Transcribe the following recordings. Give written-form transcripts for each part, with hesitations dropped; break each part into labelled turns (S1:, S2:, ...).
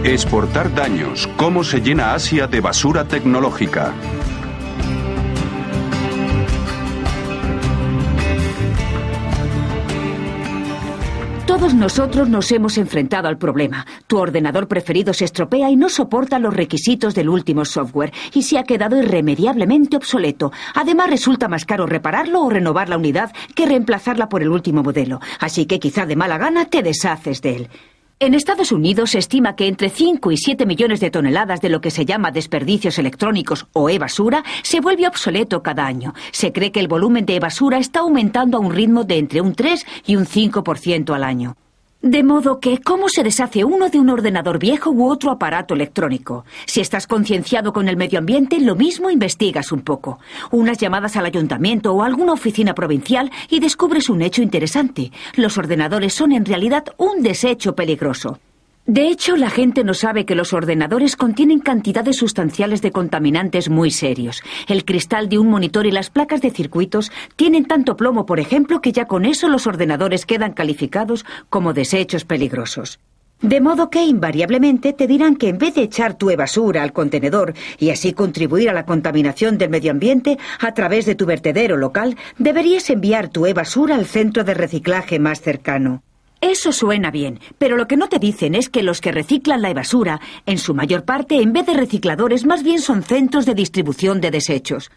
S1: Exportar daños. ¿Cómo se llena Asia de basura tecnológica?
S2: Todos nosotros nos hemos enfrentado al problema. Tu ordenador preferido se estropea y no soporta los requisitos del último software y se ha quedado irremediablemente obsoleto. Además, resulta más caro repararlo o renovar la unidad que reemplazarla por el último modelo. Así que quizá de mala gana te deshaces de él. En Estados Unidos se estima que entre 5 y 7 millones de toneladas de lo que se llama desperdicios electrónicos o e-basura se vuelve obsoleto cada año. Se cree que el volumen de e-basura está aumentando a un ritmo de entre un 3 y un 5% al año. De modo que, ¿cómo se deshace uno de un ordenador viejo u otro aparato electrónico? Si estás concienciado con el medio ambiente, lo mismo investigas un poco. Unas llamadas al ayuntamiento o a alguna oficina provincial y descubres un hecho interesante. Los ordenadores son en realidad un desecho peligroso. De hecho, la gente no sabe que los ordenadores contienen cantidades sustanciales de contaminantes muy serios. El cristal de un monitor y las placas de circuitos tienen tanto plomo, por ejemplo, que ya con eso los ordenadores quedan calificados como desechos peligrosos. De modo que invariablemente te dirán que en vez de echar tu basura al contenedor y así contribuir a la contaminación del medio ambiente a través de tu vertedero local, deberías enviar tu basura al centro de reciclaje más cercano. Eso suena bien, pero lo que no te dicen es que los que reciclan la basura, en su mayor parte, en vez de recicladores, más bien son centros de distribución de desechos.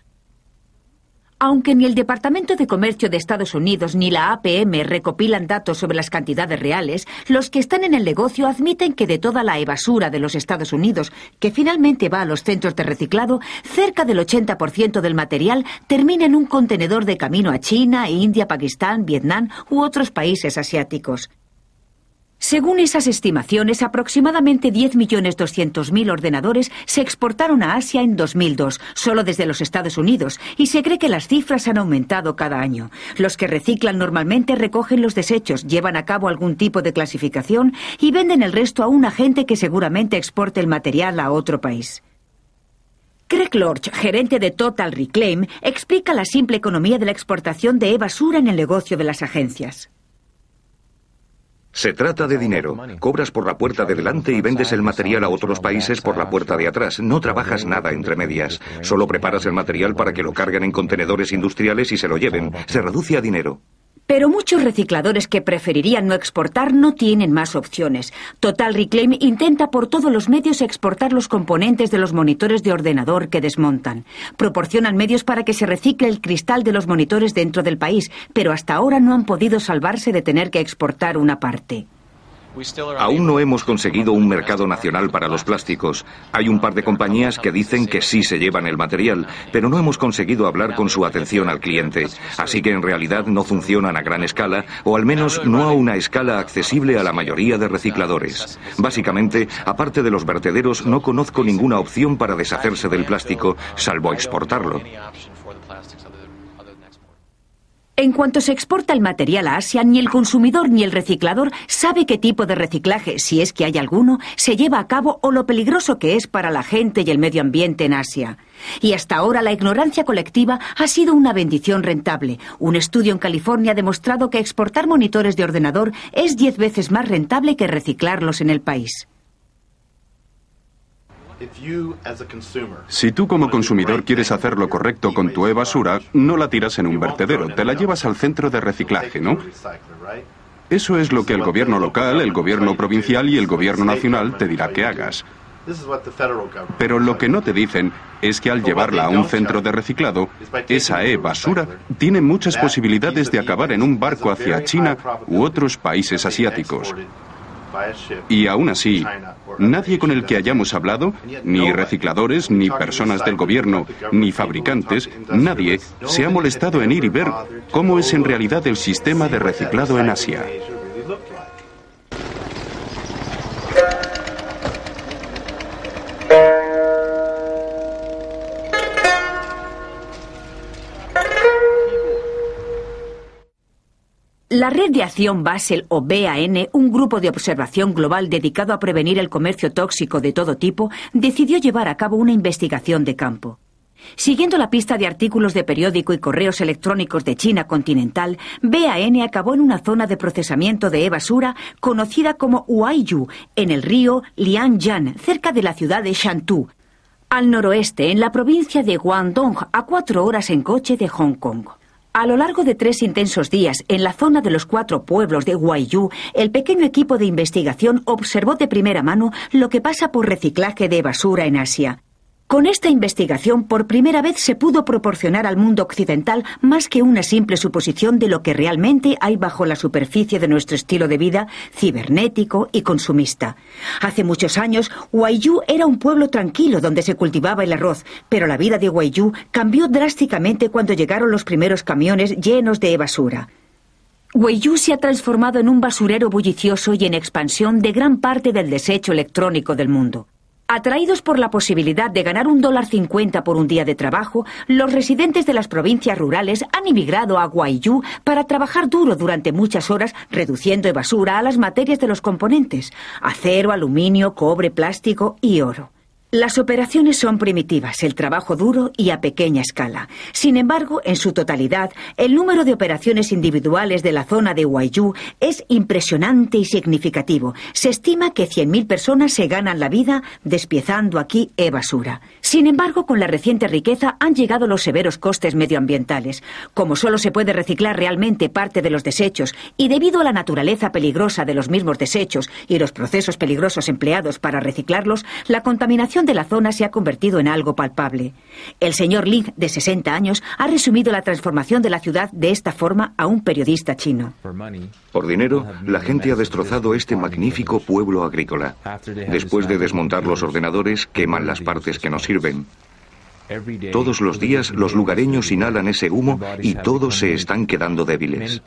S2: Aunque ni el Departamento de Comercio de Estados Unidos ni la APM recopilan datos sobre las cantidades reales, los que están en el negocio admiten que de toda la basura de los Estados Unidos, que finalmente va a los centros de reciclado, cerca del 80% del material termina en un contenedor de camino a China, India, Pakistán, Vietnam u otros países asiáticos. Según esas estimaciones, aproximadamente 10.200.000 ordenadores se exportaron a Asia en 2002, solo desde los Estados Unidos, y se cree que las cifras han aumentado cada año. Los que reciclan normalmente recogen los desechos, llevan a cabo algún tipo de clasificación y venden el resto a un agente que seguramente exporte el material a otro país. Craig Lorch, gerente de Total Reclaim, explica la simple economía de la exportación de e-basura en el negocio de las agencias.
S3: Se trata de dinero. Cobras por la puerta de delante y vendes el material a otros países por la puerta de atrás. No trabajas nada entre medias. Solo preparas el material para que lo carguen en contenedores industriales y se lo lleven. Se reduce a dinero.
S2: Pero muchos recicladores que preferirían no exportar no tienen más opciones. Total Reclaim intenta por todos los medios exportar los componentes de los monitores de ordenador que desmontan. Proporcionan medios para que se recicle el cristal de los monitores dentro del país, pero hasta ahora no han podido salvarse de tener que exportar una parte.
S3: Aún no hemos conseguido un mercado nacional para los plásticos. Hay un par de compañías que dicen que sí se llevan el material, pero no hemos conseguido hablar con su atención al cliente. Así que en realidad no funcionan a gran escala, o al menos no a una escala accesible a la mayoría de recicladores. Básicamente, aparte de los vertederos, no conozco ninguna opción para deshacerse del plástico, salvo exportarlo.
S2: En cuanto se exporta el material a Asia, ni el consumidor ni el reciclador sabe qué tipo de reciclaje, si es que hay alguno, se lleva a cabo o lo peligroso que es para la gente y el medio ambiente en Asia. Y hasta ahora la ignorancia colectiva ha sido una bendición rentable. Un estudio en California ha demostrado que exportar monitores de ordenador es 10 veces más rentable que reciclarlos en el país.
S1: Si tú como consumidor quieres hacer lo correcto con tu e-basura, no la tiras en un vertedero, te la llevas al centro de reciclaje, ¿no? Eso es lo que el gobierno local, el gobierno provincial y el gobierno nacional te dirá que hagas. Pero lo que no te dicen es que al llevarla a un centro de reciclado, esa e-basura tiene muchas posibilidades de acabar en un barco hacia China u otros países asiáticos. Y aún así, nadie con el que hayamos hablado, ni recicladores, ni personas del gobierno, ni fabricantes, nadie se ha molestado en ir y ver cómo es en realidad el sistema de reciclado en Asia.
S2: La Red de Acción Basel, o BAN, un grupo de observación global dedicado a prevenir el comercio tóxico de todo tipo, decidió llevar a cabo una investigación de campo. Siguiendo la pista de artículos de periódico y correos electrónicos de China continental, BAN acabó en una zona de procesamiento de e-basura conocida como Huaiyu, en el río Lianjiang, cerca de la ciudad de Shantou, al noroeste, en la provincia de Guangdong, a 4 horas en coche de Hong Kong. A lo largo de 3 intensos días, en la zona de los 4 pueblos de Huaiyu, el pequeño equipo de investigación observó de primera mano lo que pasa por reciclaje de basura en Asia. Con esta investigación, por primera vez se pudo proporcionar al mundo occidental más que una simple suposición de lo que realmente hay bajo la superficie de nuestro estilo de vida cibernético y consumista. Hace muchos años, Huaiyu era un pueblo tranquilo donde se cultivaba el arroz, pero la vida de Huaiyu cambió drásticamente cuando llegaron los primeros camiones llenos de basura. Huaiyu se ha transformado en un basurero bullicioso y en expansión de gran parte del desecho electrónico del mundo. Atraídos por la posibilidad de ganar $1.50 por un día de trabajo, los residentes de las provincias rurales han emigrado a Huaiyu para trabajar duro durante muchas horas, reduciendo de basura a las materias de los componentes: acero, aluminio, cobre, plástico y oro. Las operaciones son primitivas, el trabajo duro y a pequeña escala. Sin embargo, en su totalidad, el número de operaciones individuales de la zona de Huaiyu es impresionante y significativo. Se estima que 100.000 personas se ganan la vida despiezando aquí e-basura. Sin embargo, con la reciente riqueza han llegado los severos costes medioambientales. Como solo se puede reciclar realmente parte de los desechos y debido a la naturaleza peligrosa de los mismos desechos y los procesos peligrosos empleados para reciclarlos, la contaminación de la zona se ha convertido en algo palpable. El señor Lin, de 60 años, ha resumido la transformación de la ciudad de esta forma a un periodista chino.
S3: Por dinero, la gente ha destrozado este magnífico pueblo agrícola. Después de desmontar los ordenadores, queman las partes que no sirven. Todos los días los lugareños inhalan ese humo y todos se están quedando débiles.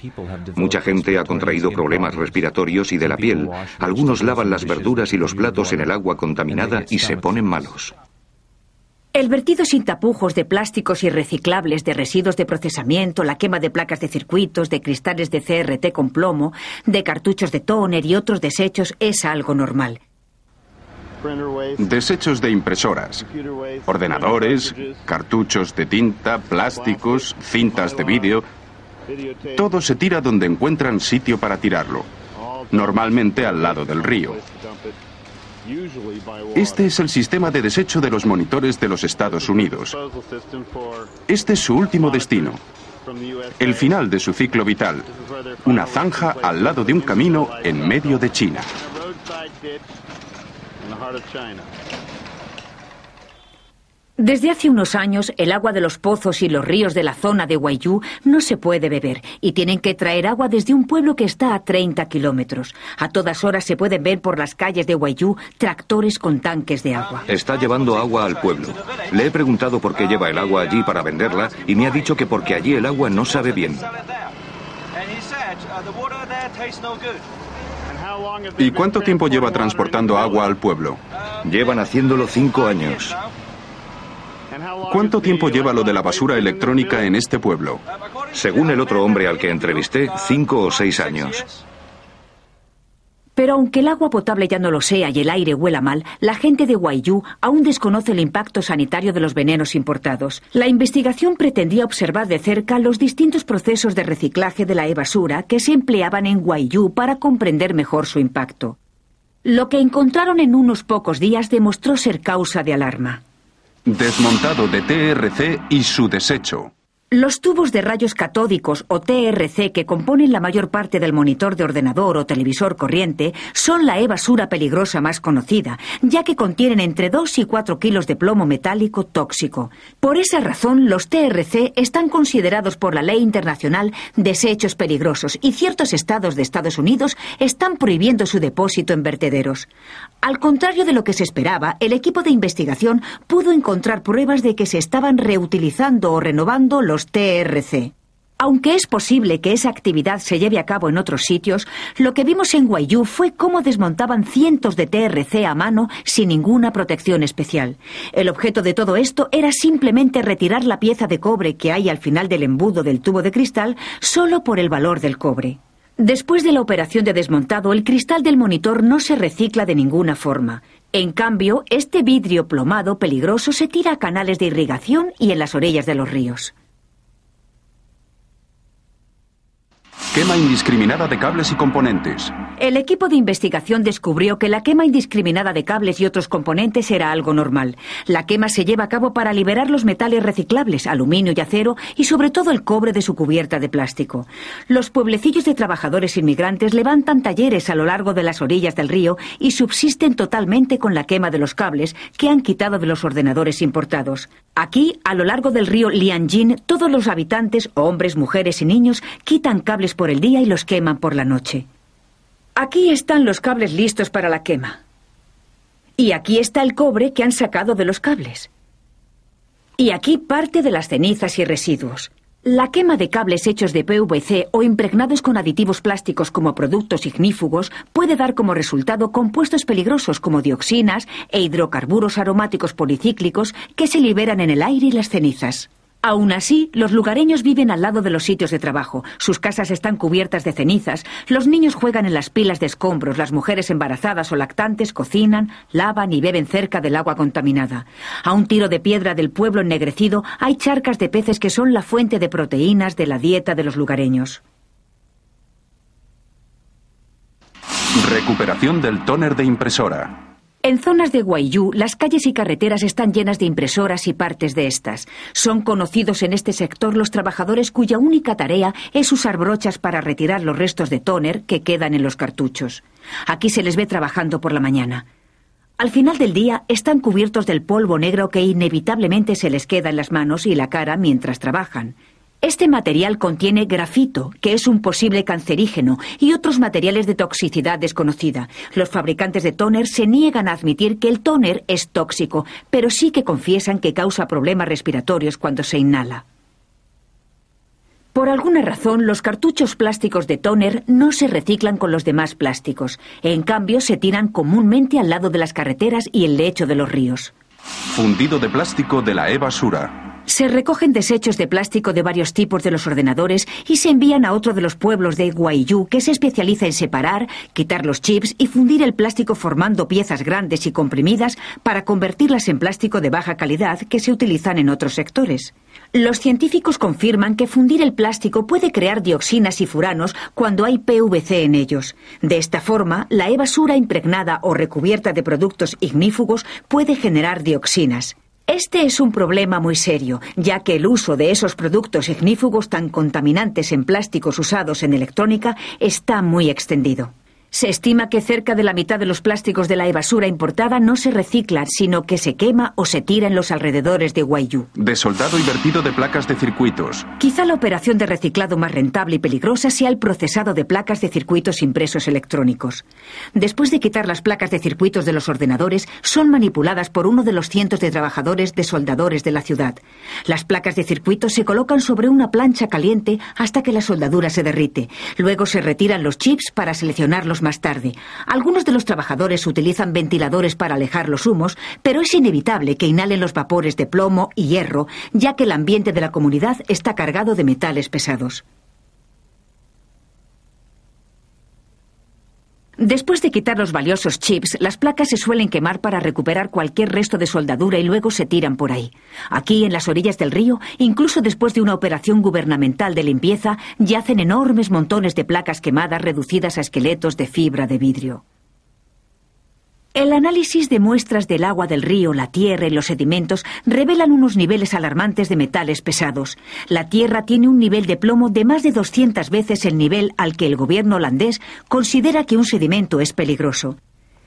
S3: Mucha gente ha contraído problemas respiratorios y de la piel. Algunos lavan las verduras y los platos en el agua contaminada y se ponen malos.
S2: El vertido sin tapujos de plásticos irreciclables, de residuos de procesamiento, la quema de placas de circuitos, de cristales de CRT con plomo, de cartuchos de tóner y otros desechos es algo normal.
S1: Desechos de impresoras, ordenadores, cartuchos de tinta, plásticos, cintas de vídeo. Todo se tira donde encuentran sitio para tirarlo, normalmente al lado del río. Este es el sistema de desecho de los monitores de los Estados Unidos. Este es su último destino, el final de su ciclo vital, una zanja al lado de un camino en medio de China.
S2: Desde hace unos años, el agua de los pozos y los ríos de la zona de Huaiyu no se puede beber y tienen que traer agua desde un pueblo que está a 30 kilómetros. A todas horas se pueden ver por las calles de Huaiyu tractores con tanques de agua.
S3: Está llevando agua al pueblo. Le he preguntado por qué lleva el agua allí para venderla y me ha dicho que porque allí el agua no sabe bien.
S1: ¿Y cuánto tiempo lleva transportando agua al pueblo?
S3: Llevan haciéndolo 5 años.
S1: ¿Cuánto tiempo lleva lo de la basura electrónica en este pueblo?
S3: Según el otro hombre al que entrevisté, 5 o 6 años.
S2: Pero aunque el agua potable ya no lo sea y el aire huela mal, la gente de Huaiyu aún desconoce el impacto sanitario de los venenos importados. La investigación pretendía observar de cerca los distintos procesos de reciclaje de la e-basura que se empleaban en Huaiyu para comprender mejor su impacto. Lo que encontraron en unos pocos días demostró ser causa de alarma.
S1: Desmontado de TRC y su desecho.
S2: Los tubos de rayos catódicos o TRC que componen la mayor parte del monitor de ordenador o televisor corriente son la e-basura peligrosa más conocida, ya que contienen entre 2 y 4 kilos de plomo metálico tóxico. Por esa razón, los TRC están considerados por la ley internacional desechos peligrosos y ciertos estados de Estados Unidos están prohibiendo su depósito en vertederos. Al contrario de lo que se esperaba, el equipo de investigación pudo encontrar pruebas de que se estaban reutilizando o renovando los TRC. Aunque es posible que esa actividad se lleve a cabo en otros sitios, lo que vimos en Huaiyu fue cómo desmontaban cientos de TRC a mano sin ninguna protección especial. El objeto de todo esto era simplemente retirar la pieza de cobre que hay al final del embudo del tubo de cristal solo por el valor del cobre. Después de la operación de desmontado, el cristal del monitor no se recicla de ninguna forma. En cambio, este vidrio plomado peligroso se tira a canales de irrigación y en las orillas de los ríos.
S1: Quema indiscriminada de cables y componentes.
S2: El equipo de investigación descubrió que la quema indiscriminada de cables y otros componentes era algo normal. La quema se lleva a cabo para liberar los metales reciclables, aluminio y acero, y sobre todo el cobre de su cubierta de plástico. Los pueblecillos de trabajadores inmigrantes levantan talleres a lo largo de las orillas del río y subsisten totalmente con la quema de los cables que han quitado de los ordenadores importados. Aquí, a lo largo del río Lianjin, todos los habitantes, hombres, mujeres y niños, quitan cables por el día y los queman por la noche. Aquí están los cables listos para la quema. Y aquí está el cobre que han sacado de los cables. Y aquí parte de las cenizas y residuos. La quema de cables hechos de PVC o impregnados con aditivos plásticos como productos ignífugos puede dar como resultado compuestos peligrosos como dioxinas e hidrocarburos aromáticos policíclicos que se liberan en el aire y las cenizas. Aún así, los lugareños viven al lado de los sitios de trabajo. Sus casas están cubiertas de cenizas, los niños juegan en las pilas de escombros, las mujeres embarazadas o lactantes cocinan, lavan y beben cerca del agua contaminada. A un tiro de piedra del pueblo ennegrecido hay charcas de peces que son la fuente de proteínas de la dieta de los lugareños.
S1: Recuperación del tóner de impresora.
S2: En zonas de Guayú, las calles y carreteras están llenas de impresoras y partes de estas. Son conocidos en este sector los trabajadores cuya única tarea es usar brochas para retirar los restos de tóner que quedan en los cartuchos. Aquí se les ve trabajando por la mañana. Al final del día están cubiertos del polvo negro que inevitablemente se les queda en las manos y la cara mientras trabajan. Este material contiene grafito, que es un posible cancerígeno, y otros materiales de toxicidad desconocida. Los fabricantes de tóner se niegan a admitir que el tóner es tóxico, pero sí que confiesan que causa problemas respiratorios cuando se inhala. Por alguna razón, los cartuchos plásticos de tóner no se reciclan con los demás plásticos. En cambio, se tiran comúnmente al lado de las carreteras y el lecho de los ríos.
S1: Fundido de plástico de la e-basura.
S2: Se recogen desechos de plástico de varios tipos de los ordenadores y se envían a otro de los pueblos de Guayú que se especializa en separar, quitar los chips y fundir el plástico formando piezas grandes y comprimidas para convertirlas en plástico de baja calidad que se utilizan en otros sectores. Los científicos confirman que fundir el plástico puede crear dioxinas y furanos cuando hay PVC en ellos. De esta forma, la e-basura impregnada o recubierta de productos ignífugos puede generar dioxinas. Este es un problema muy serio, ya que el uso de esos productos ignífugos tan contaminantes en plásticos usados en electrónica está muy extendido. Se estima que cerca de la mitad de los plásticos de la e-basura importada no se reciclan, sino que se quema o se tira en los alrededores de Guayú.
S1: Desoldado y vertido de placas de circuitos.
S2: Quizá la operación de reciclado más rentable y peligrosa sea el procesado de placas de circuitos impresos electrónicos. Después de quitar las placas de circuitos de los ordenadores, son manipuladas por uno de los cientos de trabajadores desoldadores de la ciudad. Las placas de circuitos se colocan sobre una plancha caliente hasta que la soldadura se derrite. Luego se retiran los chips para seleccionarlos más tarde. Algunos de los trabajadores utilizan ventiladores para alejar los humos, pero es inevitable que inhalen los vapores de plomo y hierro, ya que el ambiente de la comunidad está cargado de metales pesados. Después de quitar los valiosos chips, las placas se suelen quemar para recuperar cualquier resto de soldadura y luego se tiran por ahí. Aquí, en las orillas del río, incluso después de una operación gubernamental de limpieza, yacen enormes montones de placas quemadas reducidas a esqueletos de fibra de vidrio. El análisis de muestras del agua del río, la tierra y los sedimentos revelan unos niveles alarmantes de metales pesados. La tierra tiene un nivel de plomo de más de 200 veces el nivel al que el gobierno holandés considera que un sedimento es peligroso.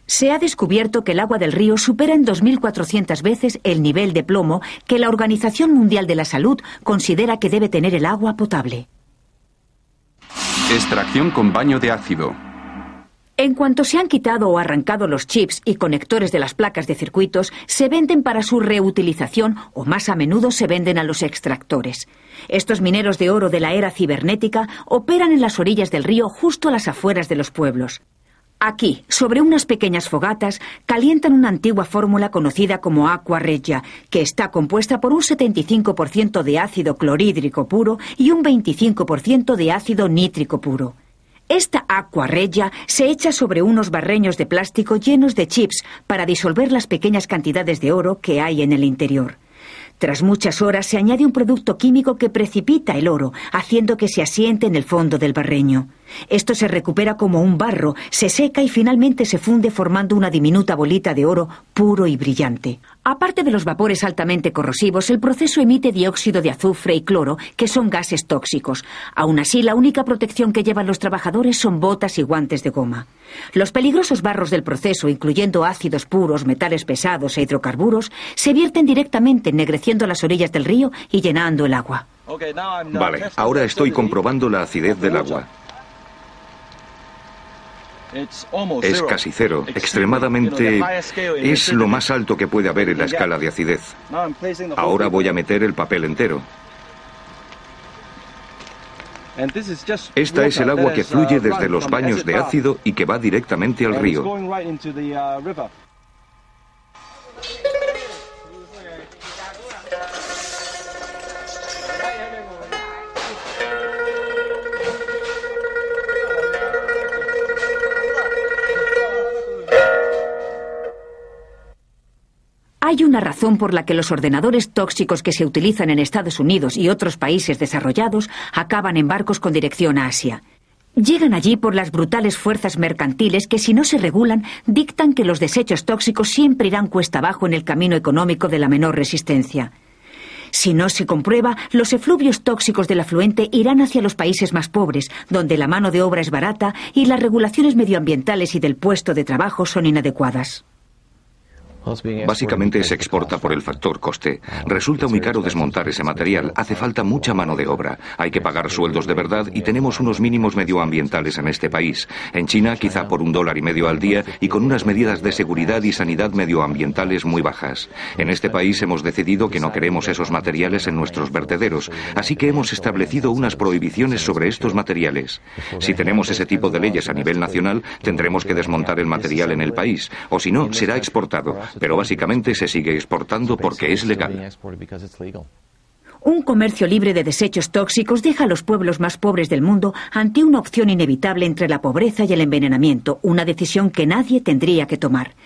S2: Se ha descubierto que el agua del río supera en 2.400 veces el nivel de plomo que la Organización Mundial de la Salud considera que debe tener el agua potable.
S1: Extracción con baño de ácido.
S2: En cuanto se han quitado o arrancado los chips y conectores de las placas de circuitos, se venden para su reutilización o más a menudo se venden a los extractores. Estos mineros de oro de la era cibernética operan en las orillas del río justo a las afueras de los pueblos. Aquí, sobre unas pequeñas fogatas, calientan una antigua fórmula conocida como aqua regia, que está compuesta por un 75% de ácido clorhídrico puro y un 25% de ácido nítrico puro. Esta aqua regia se echa sobre unos barreños de plástico llenos de chips para disolver las pequeñas cantidades de oro que hay en el interior. Tras muchas horas se añade un producto químico que precipita el oro, haciendo que se asiente en el fondo del barreño. Esto se recupera como un barro, se seca y finalmente se funde formando una diminuta bolita de oro puro y brillante. Aparte de los vapores altamente corrosivos, el proceso emite dióxido de azufre y cloro, que son gases tóxicos. Aún así, la única protección que llevan los trabajadores son botas y guantes de goma. Los peligrosos barros del proceso, incluyendo ácidos puros, metales pesados e hidrocarburos, se vierten directamente ennegreciendo las orillas del río y llenando el agua.
S3: Vale, ahora estoy comprobando la acidez del agua. Es casi cero, extremadamente... Es lo más alto que puede haber en la escala de acidez. Ahora voy a meter el papel entero. Esta es el agua que fluye desde los baños de ácido y que va directamente al río.
S2: Hay una razón por la que los ordenadores tóxicos que se utilizan en Estados Unidos y otros países desarrollados acaban en barcos con dirección a Asia. Llegan allí por las brutales fuerzas mercantiles que, si no se regulan, dictan que los desechos tóxicos siempre irán cuesta abajo en el camino económico de la menor resistencia. Si no se comprueba, los efluvios tóxicos del afluente irán hacia los países más pobres, donde la mano de obra es barata y las regulaciones medioambientales y del puesto de trabajo son inadecuadas.
S3: Básicamente se exporta por el factor coste. Resulta muy caro desmontar ese material, hace falta mucha mano de obra, hay que pagar sueldos de verdad y tenemos unos mínimos medioambientales en este país. En China quizá por $1.50 al día y con unas medidas de seguridad y sanidad medioambientales muy bajas. En este país hemos decidido que no queremos esos materiales en nuestros vertederos, así que hemos establecido unas prohibiciones sobre estos materiales. Si tenemos ese tipo de leyes a nivel nacional, tendremos que desmontar el material en el país, o si no, será exportado. Pero básicamente se sigue exportando porque es legal.
S2: Un comercio libre de desechos tóxicos deja a los pueblos más pobres del mundo ante una opción inevitable entre la pobreza y el envenenamiento, una decisión que nadie tendría que tomar.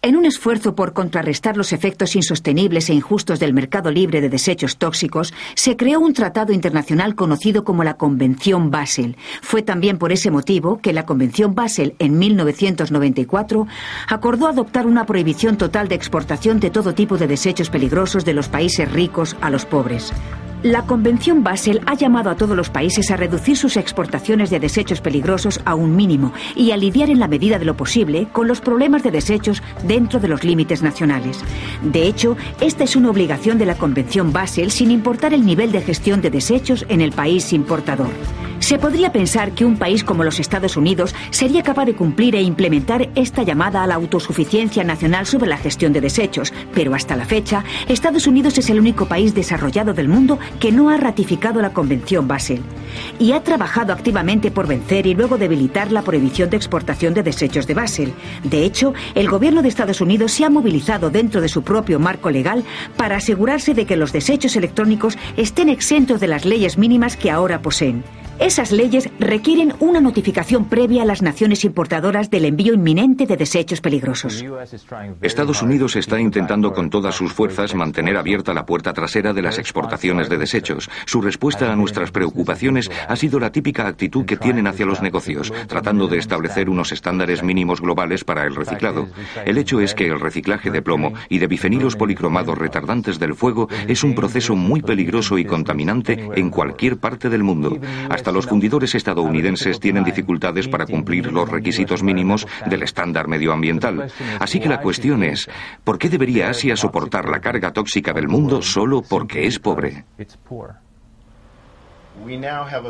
S2: En un esfuerzo por contrarrestar los efectos insostenibles e injustos del mercado libre de desechos tóxicos, se creó un tratado internacional conocido como la Convención Basel. Fue también por ese motivo que la Convención Basel, en 1994, acordó adoptar una prohibición total de exportación de todo tipo de desechos peligrosos de los países ricos a los pobres. La Convención Basel ha llamado a todos los países a reducir sus exportaciones de desechos peligrosos a un mínimo y a lidiar en la medida de lo posible con los problemas de desechos dentro de los límites nacionales. De hecho, esta es una obligación de la Convención Basel sin importar el nivel de gestión de desechos en el país importador. Se podría pensar que un país como los Estados Unidos sería capaz de cumplir e implementar esta llamada a la autosuficiencia nacional sobre la gestión de desechos, pero hasta la fecha, Estados Unidos es el único país desarrollado del mundo que no ha ratificado la Convención Basel y ha trabajado activamente por vencer y luego debilitar la prohibición de exportación de desechos de Basel. De hecho, el gobierno de Estados Unidos se ha movilizado dentro de su propio marco legal para asegurarse de que los desechos electrónicos estén exentos de las leyes mínimas que ahora poseen. Esas leyes requieren una notificación previa a las naciones importadoras del envío inminente de desechos peligrosos.
S3: Estados Unidos está intentando con todas sus fuerzas mantener abierta la puerta trasera de las exportaciones de desechos. Su respuesta a nuestras preocupaciones ha sido la típica actitud que tienen hacia los negocios, tratando de establecer unos estándares mínimos globales para el reciclado. El hecho es que el reciclaje de plomo y de bifenilos policromados retardantes del fuego es un proceso muy peligroso y contaminante en cualquier parte del mundo. Hasta los fundidores estadounidenses tienen dificultades para cumplir los requisitos mínimos del estándar medioambiental. Así que la cuestión es, ¿por qué debería Asia soportar la carga tóxica del mundo solo porque es pobre?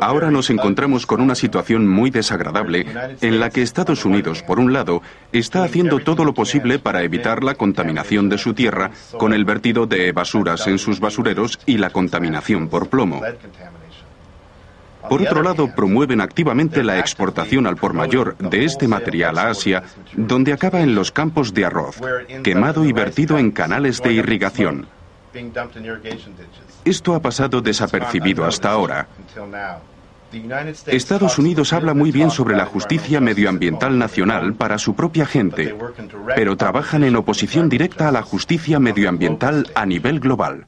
S1: Ahora nos encontramos con una situación muy desagradable en la que Estados Unidos, por un lado, está haciendo todo lo posible para evitar la contaminación de su tierra con el vertido de basuras en sus basureros y la contaminación por plomo. Por otro lado, promueven activamente la exportación al por mayor de este material a Asia, donde acaba en los campos de arroz, quemado y vertido en canales de irrigación. Esto ha pasado desapercibido hasta ahora. Estados Unidos habla muy bien sobre la justicia medioambiental nacional para su propia gente, pero trabajan en oposición directa a la justicia medioambiental a nivel global.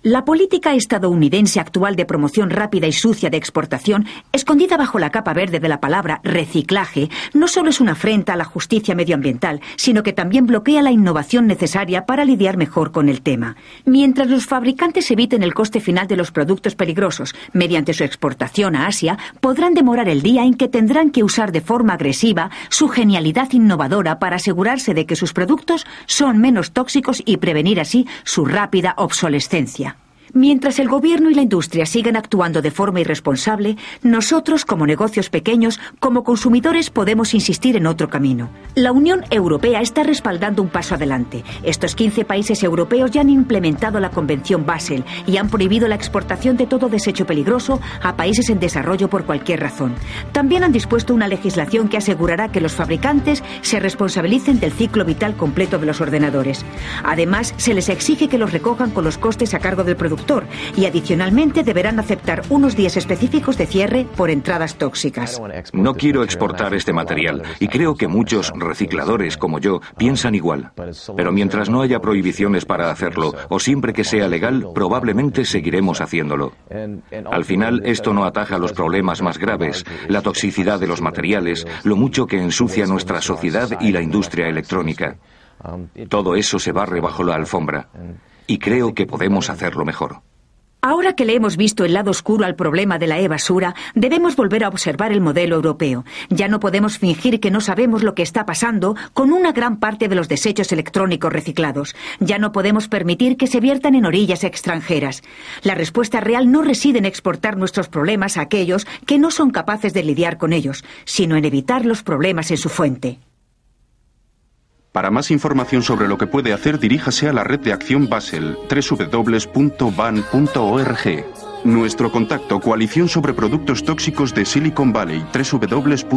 S2: La política estadounidense actual de promoción rápida y sucia de exportación, escondida bajo la capa verde de la palabra reciclaje, no solo es una afrenta a la justicia medioambiental, sino que también bloquea la innovación necesaria para lidiar mejor con el tema. Mientras los fabricantes eviten el coste final de los productos peligrosos mediante su exportación a Asia, podrán demorar el día en que tendrán que usar de forma agresiva su genialidad innovadora para asegurarse de que sus productos son menos tóxicos y prevenir así su rápida obsolescencia. Mientras el gobierno y la industria sigan actuando de forma irresponsable, nosotros, como negocios pequeños, como consumidores, podemos insistir en otro camino. La Unión Europea está respaldando un paso adelante. Estos 15 países europeos ya han implementado la Convención Basel y han prohibido la exportación de todo desecho peligroso a países en desarrollo por cualquier razón. También han dispuesto una legislación que asegurará que los fabricantes se responsabilicen del ciclo vital completo de los ordenadores. Además, se les exige que los recojan con los costes a cargo del productor y adicionalmente deberán aceptar unos días específicos de cierre por entradas tóxicas.
S3: No quiero exportar este material y creo que muchos recicladores como yo piensan igual. Pero mientras no haya prohibiciones para hacerlo o siempre que sea legal, probablemente seguiremos haciéndolo. Al final, esto no ataja los problemas más graves, la toxicidad de los materiales, lo mucho que ensucia nuestra sociedad y la industria electrónica. Todo eso se barre bajo la alfombra. Y creo que podemos hacerlo mejor.
S2: Ahora que le hemos visto el lado oscuro al problema de la e-basura, debemos volver a observar el modelo europeo. Ya no podemos fingir que no sabemos lo que está pasando con una gran parte de los desechos electrónicos reciclados. Ya no podemos permitir que se viertan en orillas extranjeras. La respuesta real no reside en exportar nuestros problemas a aquellos que no son capaces de lidiar con ellos, sino en evitar los problemas en su fuente.
S1: Para más información sobre lo que puede hacer, diríjase a la Red de Acción Basel, www.ban.org. Nuestro contacto, Coalición sobre Productos Tóxicos de Silicon Valley, www.svtc.org.